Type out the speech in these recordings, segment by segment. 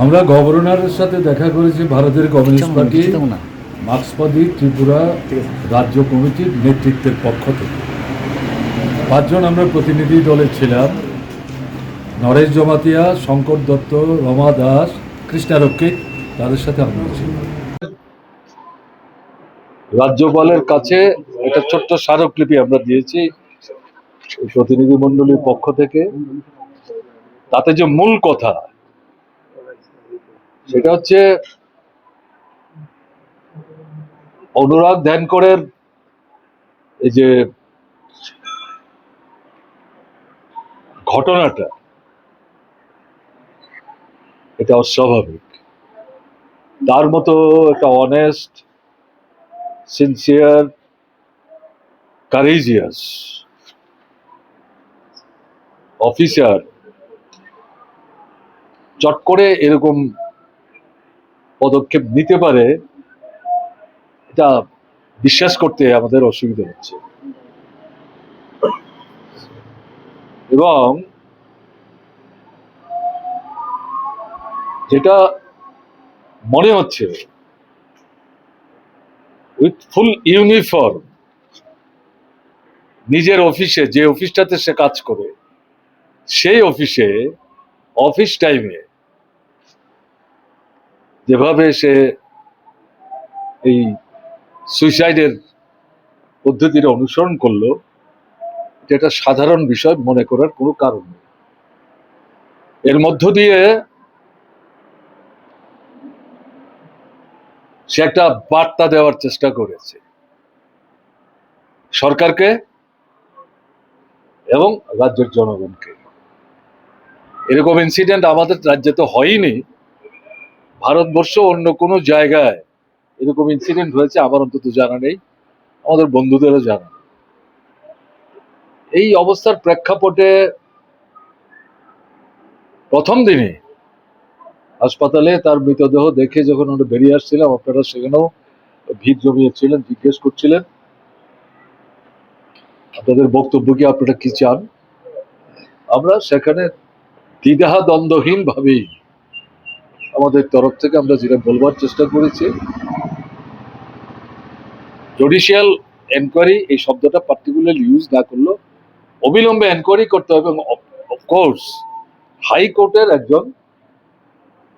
আমরা গভর্নরের সাথে দেখা করেছি ভারতের কমিউনিস্ট পার্টি মার্ক্সবাদী ত্রিপুরা রাজ্য কমিটির নেতৃত্বের পক্ষ থেকে 5 জন আমরা প্রতিনিধি দলে ছিলাম। নরেশ জমাতিয়া, শঙ্কর দত্ত, রমা দাস, কৃষ্ণা রক্ষিত, তাদের সাথে আমরা ছিলাম। রাজ্যপালের কাছে একটা ছোট্ট স্মারকলিপি আমরা দিয়েছি প্রতিনিধি মণ্ডলীর পক্ষ থেকে। তাতে যে মূল কথা সেটা হচ্ছে অনুরাগ ধ্যানকরের এই যে ঘটনাটা, এটা অস্বাভাবিক। তার মতো একটা অনেস্ট, সিনসিয়ার, কারেজিয়াস অফিসার চট করে এরকম পদক্ষেপ নিতে পারে, এটা বিশ্বাস করতে আমাদের অসুবিধা হচ্ছে। এবং যেটা মনে হচ্ছে, উইথ ফুল ইউনিফর্ম নিজের অফিসে, যে অফিসটাতে সে কাজ করে, সেই অফিসে অফিস টাইমে যেভাবে সে এই সুইসাইডের পদ্ধতিটা অনুসরণ করলো, এটা সাধারণ বিষয় মনে করার কোনো কারণ নেই। এর মধ্য দিয়ে সে একটা বার্তা দেওয়ার চেষ্টা করেছে সরকারকে এবং রাজ্যের জনগণকে। এরকম ইনসিডেন্ট আমাদের রাজ্যে তো হয়নি। ভারতবর্ষ অন্য কোনো জায়গায় এরকম ইনসিডেন্ট হয়েছে আমার অন্তত জানা নেই, আমাদের বন্ধুদেরও জানা নেই। এই অবস্থার প্রেক্ষাপটে প্রথম দিনে হাসপাতালে তার মৃতদেহ দেখে যখন আমরা বেরিয়ে আসছিলাম, আপনারা সেখানেও ভিড় জমিয়েছিলেন, জিজ্ঞেস করছিলেন আপনাদের বক্তব্য কি, আপনারা কি চান। আমরা সেখানে দ্বিধা দ্বন্দ্বহীন ভাবেই আমাদের তরফ থেকে আমরা যেটা বলবার চেষ্টা করেছি, জুডিশিয়াল এনকোয়ারি এই শব্দটা পার্টিকুলারলি ইউজ না করলেও অবিলম্বে এনকোয়ারি করতে হবে, এবং অফকোর্স হাইকোর্টের একজন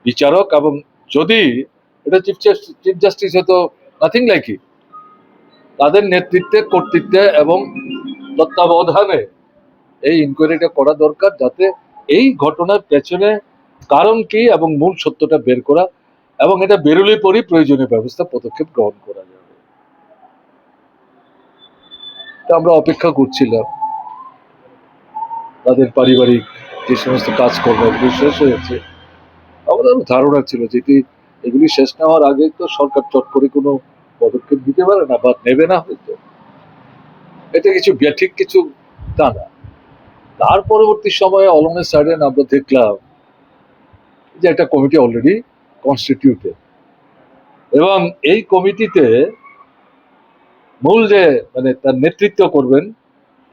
বিচারক, এবং যদি এটা চিফ জাস্টিস হতো, নাথিং লাইক ইট, তাদের নেতৃত্বে, কর্তৃত্বে এবং তত্ত্বাবধানে এই ইনকোয়ারিটা করা দরকার, যাতে এই ঘটনার পেছনে কারণ কি এবং মূল সত্যটা বের করা, এবং এটা বেরোলে পরই প্রয়োজনীয় ব্যবস্থা পদক্ষেপ গ্রহণ করা যাবে। আমরা অপেক্ষা করছিলাম। তাদের পারিবারিক যে সমস্ত কাজকর্ম এগুলি শেষ হয়েছে, আমাদের ধারণা ছিল যেটি এগুলি শেষ না হওয়ার আগে তো সরকার চট করে কোনো পদক্ষেপ দিতে পারে না বা নেবে না, হয়তো এটা কিছু ব্যাঠিক কিছু তা না। তার পরবর্তী সময়ে অলং এ সাডেন আমরা দেখলাম যে একটা কমিটি অলরেডি কনস্টিটিউটেড, এবং এই কমিটিতে মূল যে মানে তার নেতৃত্ব করবেন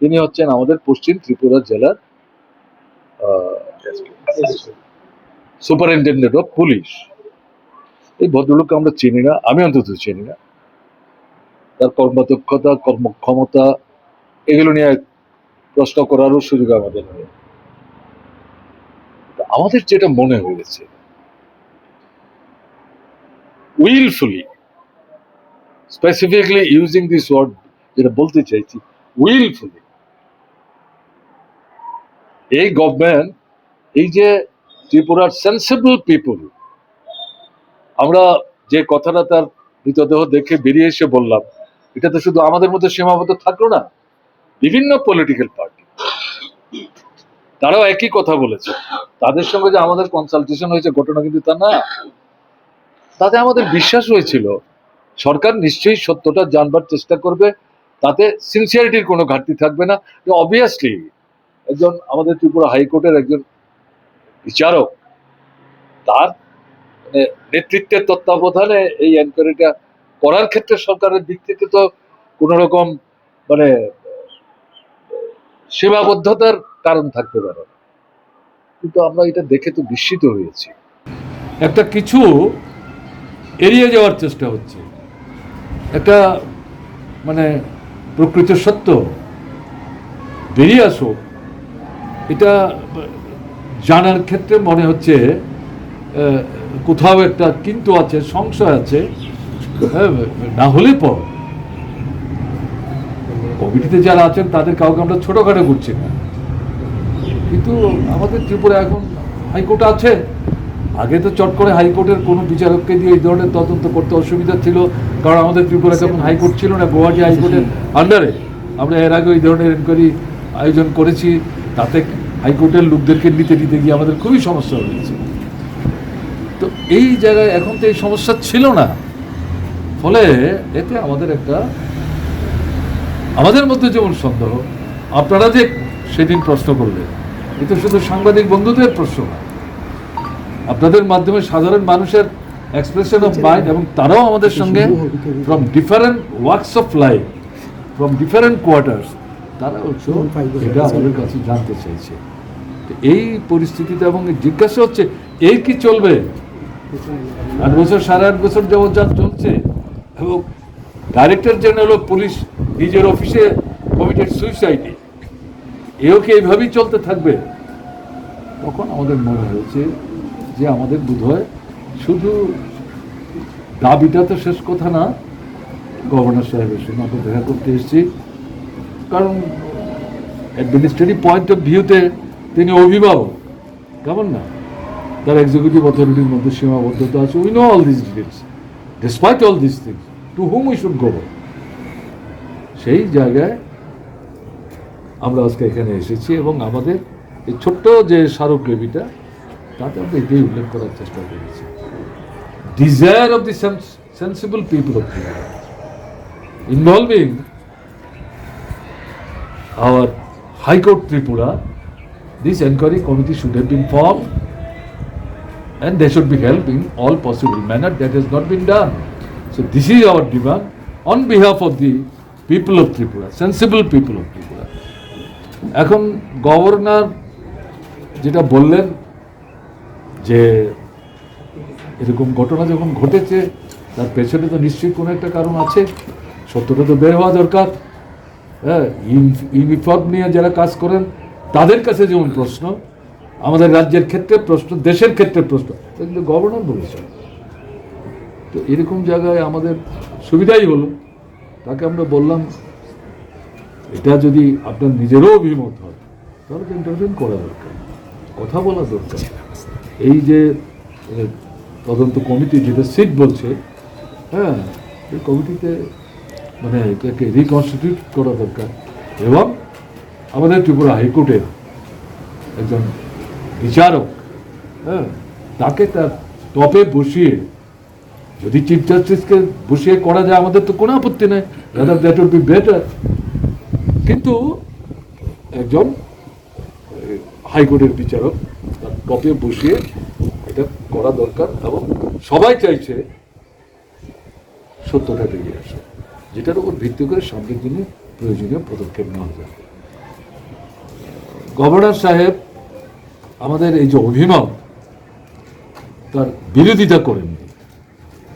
তিনি হচ্ছেন আমাদের পশ্চিম ত্রিপুরা জেলার সুপারিনটেন্ডেন্ট অফ পুলিশ। এই ভদ্রলোককে আমরা চিনি না, আমি অন্তত চিনি না। তার কর্মদক্ষতা, কর্মক্ষমতা এগুলো নিয়ে প্রশ্ন করারও সুযোগ আমাদের নেই। আমাদের যেটা মনে হয়েছে, উইলফুলি, স্পেসিফিকলি ইউজিং দিস ওয়ার্ড, যেটা বলতে চাইছি, উইলফুলি এই গভর্নমেন্ট, এই যে ত্রিপুরার সেন্সিবল পিপল, আমরা যে কথাটা তার মৃতদেহ দেখে বেরিয়ে এসে বললাম, এটা তো শুধু আমাদের মধ্যে সীমাবদ্ধ থাকলো না, বিভিন্ন পলিটিক্যাল পার্টি তারাও একই কথা বলেছে। তাদের সঙ্গে যে আমাদের কনসালটেশন হয়েছে ঘটনা কিন্তু তা না। তাতে আমাদের বিশ্বাস হয়েছিল সরকার নিশ্চয়ই সত্যটা জানবার চেষ্টা করবে, তাতে সিনসিয়ারিটির কোনো ঘাটতি থাকবে না। অবভিয়াসলি একজন আমাদের ত্রিপুরা হাইকোর্টের একজন বিচারক, তার মানে নেতৃত্বের তত্ত্বাবধানে এই এনকোয়ারিটা করার ক্ষেত্রে সরকারের দিক থেকে তো কোন রকম মানে সীমাবদ্ধতার কারণ থাকতে পারে। কিন্তু আমরা এটা দেখে তো বিস্মিত হয়েছি। একটা কিছু এড়িয়ে যাওয়ার চেষ্টা হচ্ছে, একটা মানে প্রকৃত সত্য বেরিয়ে আসুক, এটা জানার ক্ষেত্রে মনে হচ্ছে কোথাও একটা কিন্তু আছে, সংশয় আছে। না হলে পর কমিটিতে যারা আছেন তাদের কাউকে আমরা ছোটখাটো করছি না, কিন্তু আমাদের ত্রিপুরা এখন হাইকোর্ট আছে। আগে তো চট করে হাইকোর্টের কোনো বিচারককে দিয়ে এই ধরনের তদন্ত করতে অসুবিধা ছিল, কারণ আমাদের ত্রিপুরা তেমন হাইকোর্ট ছিল না। গুয়াহাটি হাইকোর্টের আন্ডারে আমরা এর আগে ওই ধরনের এনকোয়ারি আয়োজন করেছি, তাতে হাইকোর্টের লোকদেরকে নিতে নিতে গিয়ে আমাদের খুবই সমস্যা হয়েছে। তো এই জায়গায় এখন তো এই সমস্যা ছিল না, ফলে এতে আমাদের একটা আমাদের মধ্যে যেমন সন্দেহ, আপনারা যে সেদিন প্রশ্ন করলেন, এটা শুধু সাংবাদিক বন্ধুদের প্রশ্ন না, আপনাদের মাধ্যমে সাধারণ মানুষের এক্সপ্রেশন অফ মাইন্ড, এবং তারাও আমাদের সঙ্গে from different works of life, from different quarters, তারা এটা আমাদের কাছে জানতে চাইছে। এই পরিস্থিতিতে এবং জিজ্ঞাসা হচ্ছে এই কি চলবে 8 বছর 8.5 বছর যাবৎ যা চলছে, এবং ডাইরেক্টর জেনারেল অফ পুলিশ নিজের অফিসে কমিটেড সুইসাইডে, এও কি এইভাবেই চলতে থাকবে? তখন আমাদের মনে হয়েছে যে আমাদের বোধহয় শুধু দাবিটা তো শেষ কথা না, গভর্নর সাহেবের সঙ্গে আমরা দেখা করতে এসেছি, কারণ অ্যাডমিনিস্ট্রেটিভ পয়েন্ট অফ ভিউতে তিনি অভিভাবক, কেমন না, তার এক্সিকিউটিভ অথরিটির মধ্যে সীমাবদ্ধতা আছে। We know all this details, despite all this things, to whom we should go. সেই জায়গায় আমরা আজকে এখানে এসেছি, এবং আমাদের এই ছোট্ট যে স্মারকলিপিটা, তাতে আমরা এটাই উল্লেখ করার চেষ্টা করেছি। Desire of the sensible people of Tripura, involving our High Court Tripura, this inquiry committee should have been formed and they should be held in all possible manner. That has not been done. So this is our demand on behalf of the people of Tripura, sensible people of Tripura. এখন governor যেটা বললেন যে এরকম ঘটনা যখন ঘটেছে, তার পেছনে তো নিশ্চয়ই কোনো একটা কারণ আছে, সত্যটা তো বের হওয়া দরকার। হ্যাঁ, ইউনিফর্ম নিয়ে যারা কাজ করেন তাদের কাছে যেমন প্রশ্ন, আমাদের রাজ্যের ক্ষেত্রে প্রশ্ন, দেশের ক্ষেত্রে প্রশ্ন, এগুলো গভর্নর বলেছেন। তো এরকম জায়গায় আমাদের সুবিধাই হলো, তাকে আমরা বললাম এটা যদি আপনার নিজেরও অভিমত হয় তাহলে ইন্টারভিউ করা দরকার, কথা বলা দরকার। এই যে তদন্ত কমিটি যেটা সিট বলছে, হ্যাঁ, এই কমিটিতে মানে এটাকে রিকনস্টিটিউট করা দরকার, এবং আমাদের ত্রিপুরা হাইকোর্টের একজন বিচারক, হ্যাঁ, তাকে তার টপে বসিয়ে, যদি চিফ জাস্টিসকে বসিয়ে করা যায় আমাদের তো কোনো আপত্তি নেই, rather that would be better, কিন্তু একজন হাইকোর্টের বিচারক তার টপে বসিয়ে এটা করা দরকার, এবং সবাই চাইছে সত্যটা বেরিয়ে আসে, যেটার উপর ভিত্তি করে সামনের দিনে প্রয়োজনীয় পদক্ষেপ নেওয়া যাবে। গভর্নর সাহেব আমাদের এই যে অভিমত, তার বিরোধিতা করেননি,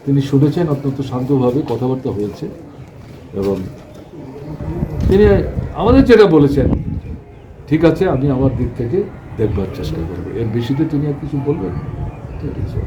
তিনি শুনেছেন, অত্যন্ত শান্তভাবে কথাবার্তা হয়েছে, এবং তিনি আমাদের যেটা বলেছেন, ঠিক আছে, আমি আমার দিক থেকে দেখবার চেষ্টা করবো, এর বেশিতে তিনি আর কিছু বলবেন। ঠিক আছে।